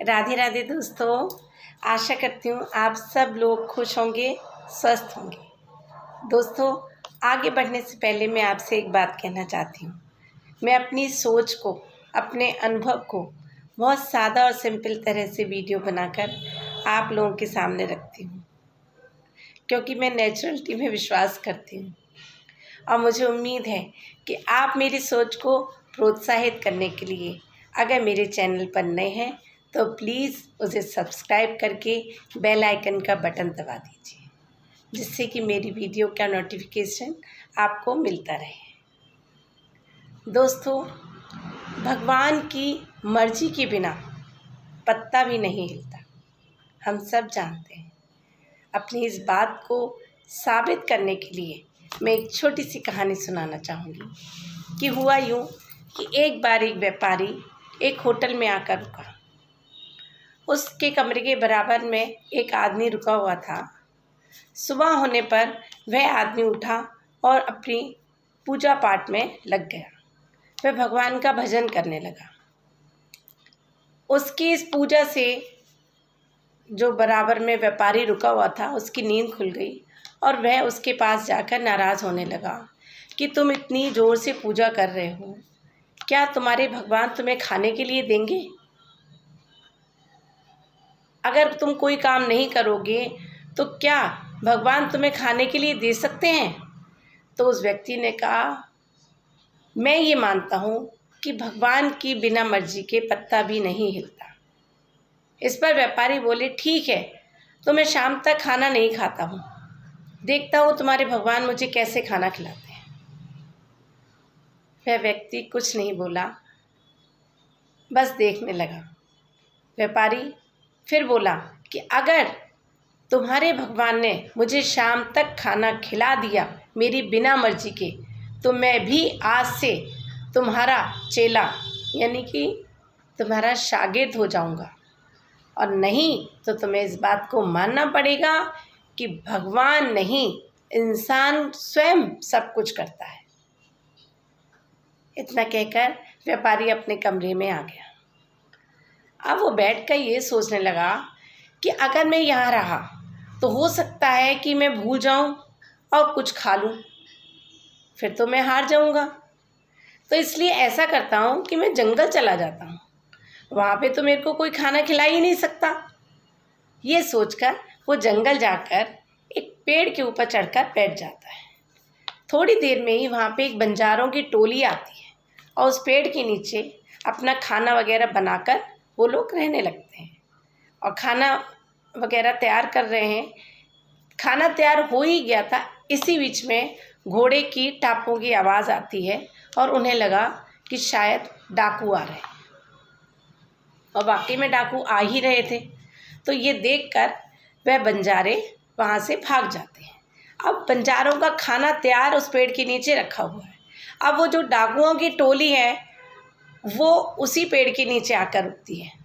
राधे राधे दोस्तों। आशा करती हूँ आप सब लोग खुश होंगे, स्वस्थ होंगे। दोस्तों, आगे बढ़ने से पहले मैं आपसे एक बात कहना चाहती हूँ। मैं अपनी सोच को, अपने अनुभव को बहुत सादा और सिंपल तरह से वीडियो बनाकर आप लोगों के सामने रखती हूँ, क्योंकि मैं नेचुरलिटी में विश्वास करती हूँ और मुझे उम्मीद है कि आप मेरी सोच को प्रोत्साहित करने के लिए अगर मेरे चैनल पर नए हैं तो प्लीज़ उसे सब्सक्राइब करके बेल आइकन का बटन दबा दीजिए, जिससे कि मेरी वीडियो का नोटिफिकेशन आपको मिलता रहे। दोस्तों, भगवान की मर्जी के बिना पत्ता भी नहीं हिलता, हम सब जानते हैं। अपनी इस बात को साबित करने के लिए मैं एक छोटी सी कहानी सुनाना चाहूँगी कि हुआ यूँ कि एक बार एक व्यापारी एक होटल में आकर रुका। उसके कमरे के बराबर में एक आदमी रुका हुआ था। सुबह होने पर वह आदमी उठा और अपनी पूजा पाठ में लग गया। वह भगवान का भजन करने लगा। उसकी इस पूजा से जो बराबर में व्यापारी रुका हुआ था, उसकी नींद खुल गई और वह उसके पास जाकर नाराज़ होने लगा कि तुम इतनी ज़ोर से पूजा कर रहे हो, क्या तुम्हारे भगवान तुम्हें खाने के लिए देंगे? अगर तुम कोई काम नहीं करोगे तो क्या भगवान तुम्हें खाने के लिए दे सकते हैं? तो उस व्यक्ति ने कहा, मैं ये मानता हूँ कि भगवान की बिना मर्जी के पत्ता भी नहीं हिलता। इस पर व्यापारी बोले, ठीक है, तो मैं शाम तक खाना नहीं खाता हूँ, देखता हूँ तुम्हारे भगवान मुझे कैसे खाना खिलाते हैं। वह व्यक्ति कुछ नहीं बोला, बस देखने लगा। व्यापारी फिर बोला कि अगर तुम्हारे भगवान ने मुझे शाम तक खाना खिला दिया मेरी बिना मर्जी के, तो मैं भी आज से तुम्हारा चेला यानी कि तुम्हारा शागिर्द हो जाऊंगा, और नहीं तो तुम्हें इस बात को मानना पड़ेगा कि भगवान नहीं, इंसान स्वयं सब कुछ करता है। इतना कहकर व्यापारी अपने कमरे में आ गया। अब वो बैठकर ये सोचने लगा कि अगर मैं यहाँ रहा तो हो सकता है कि मैं भूल जाऊँ और कुछ खा लूँ, फिर तो मैं हार जाऊँगा। तो इसलिए ऐसा करता हूँ कि मैं जंगल चला जाता हूँ, वहाँ पे तो मेरे को कोई खाना खिला ही नहीं सकता। ये सोचकर वो जंगल जाकर एक पेड़ के ऊपर चढ़कर बैठ जाता है। थोड़ी देर में ही वहाँ पे एक बंजारों की टोली आती है और उस पेड़ के नीचे अपना खाना वगैरह बनाकर वो लोग रहने लगते हैं और खाना वगैरह तैयार कर रहे हैं। खाना तैयार हो ही गया था, इसी बीच में घोड़े की टापों की आवाज़ आती है और उन्हें लगा कि शायद डाकू आ रहे हैं, और वाकई में डाकू आ ही रहे थे। तो ये देखकर वह बंजारे वहाँ से भाग जाते हैं। अब बंजारों का खाना तैयार उस पेड़ के नीचे रखा हुआ है। अब वो जो डाकुओं की टोली है वो उसी पेड़ के नीचे आकर रुकती है।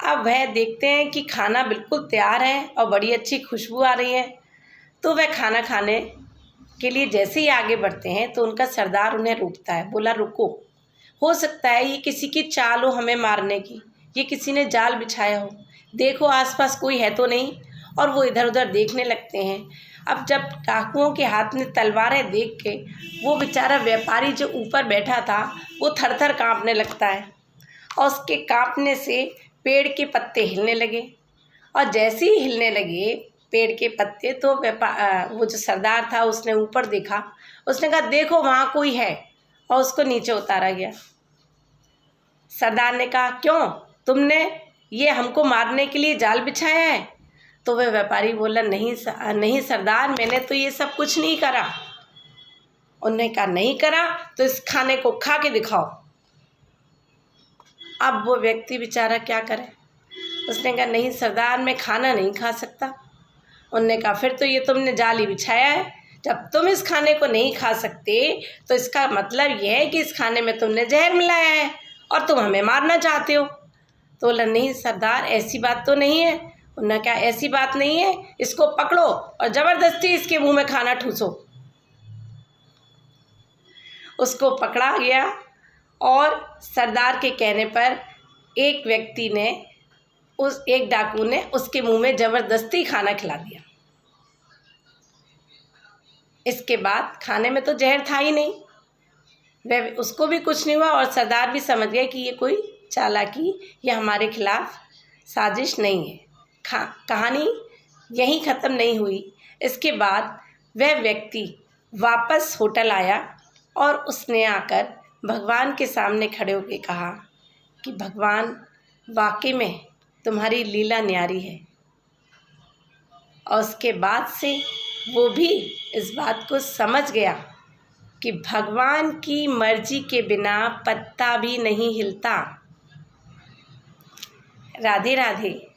अब वह देखते हैं कि खाना बिल्कुल तैयार है और बड़ी अच्छी खुशबू आ रही है। तो वह खाना खाने के लिए जैसे ही आगे बढ़ते हैं तो उनका सरदार उन्हें रोकता है, बोला, रुको, हो सकता है ये किसी की चाल हो हमें मारने की, ये किसी ने जाल बिछाया हो, देखो आसपास कोई है तो नहीं। और वो इधर उधर देखने लगते हैं। अब जब डाकुओं के हाथ में तलवारें देख के वो बेचारा व्यापारी जो ऊपर बैठा था वो थर थर काँपने लगता है, और उसके काँपने से पेड़ के पत्ते हिलने लगे। और जैसे ही हिलने लगे पेड़ के पत्ते तो वो जो सरदार था उसने ऊपर देखा, उसने कहा, देखो वहाँ कोई है, और उसको नीचे उतारा गया। सरदार ने कहा, क्यों, तुमने ये हमको मारने के लिए जाल बिछाया है? तो वह व्यापारी बोला, नहीं सरदार, मैंने तो ये सब कुछ नहीं करा। उन्होंने कहा, नहीं करा तो इस खाने को खा के दिखाओ। अब वो व्यक्ति बेचारा क्या करे, उसने कहा, नहीं सरदार, मैं खाना नहीं खा सकता। उन्होंने कहा, फिर तो ये तुमने जाल ही बिछाया है, जब तुम इस खाने को नहीं खा सकते तो इसका मतलब यह है कि इस खाने में तुमने जहर मिलाया है और तुम हमें मारना चाहते हो। तो बोला, नहीं सरदार, ऐसी बात तो नहीं है। उन्होंने कहा, ऐसी बात नहीं है, इसको पकड़ो और ज़बरदस्ती इसके मुंह में खाना ठूसो। उसको पकड़ा गया और सरदार के कहने पर एक व्यक्ति ने उस एक डाकू ने उसके मुंह में ज़बरदस्ती खाना खिला दिया। इसके बाद खाने में तो जहर था ही नहीं, वह उसको भी कुछ नहीं हुआ और सरदार भी समझ गए कि ये कोई चालाकी या हमारे खिलाफ साजिश नहीं है। कहानी यहीं ख़त्म नहीं हुई। इसके बाद वह व्यक्ति वापस होटल आया और उसने आकर भगवान के सामने खड़े होकर कहा कि भगवान, वाकई में तुम्हारी लीला न्यारी है। और उसके बाद से वो भी इस बात को समझ गया कि भगवान की मर्जी के बिना पत्ता भी नहीं हिलता। राधे राधे।